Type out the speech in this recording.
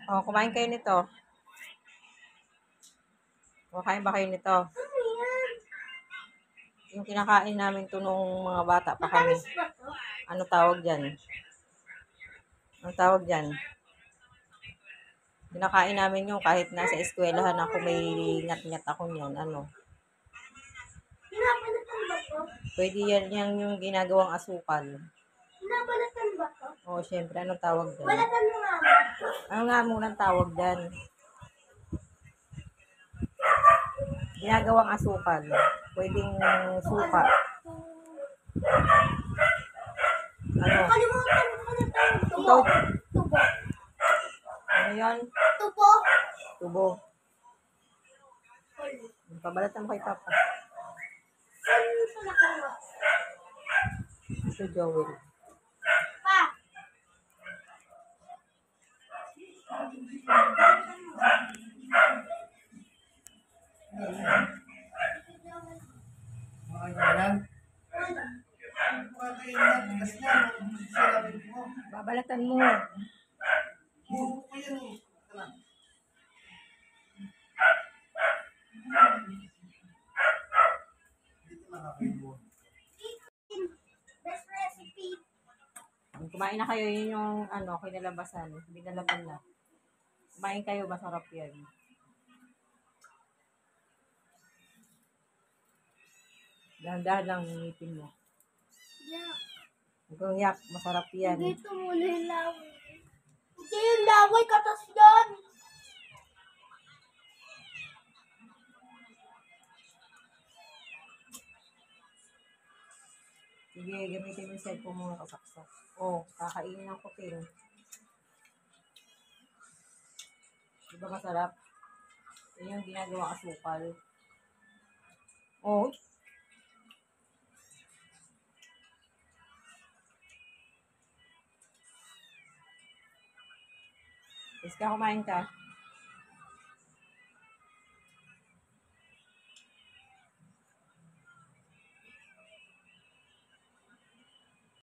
Oh, kumain kayo nito. Kumakain ba kayo nito? Yung kinakain namin to nung mga bata pa kami. Ano tawag dyan? Ang tawag dyan? Kinakain namin yung kahit nasa eskwelahan ako may ngat-ngat ako niyan. Ano? Pwede yan yung ginagawang asukal. Nabalatan ba to? Oh, syempre. Anong tawag dyan? Balatan mo nga. Ano nga munang tawag dyan? Ginagawang asukal. Pwedeng suka. Ano? Kalimutan ko na tawag. Tubo. Ikaw, Tubo. ano yan? Tubo. Tubo. Pabalatan mo kay Papa. Saan sa nakuha? Ito, Joel. Pa. Babalatan mo. Best recipe. Kumain na kayo, yun yung ano, kinalabasan. Binalaban na. Kumain kayo, masarap yan. Dahan-dahan lang ngipin mo. Yeah. Huwag kang yak, masarap yan. Dito muna yung laway. Hindi yung laway, katas yan. Sige, gamitin mo yung cellphone mo kasaksak. Oh, kakainin ng kuting. Di ba masarap? Yun yung ginagawa asukal. Oh, Iska, kumain ka.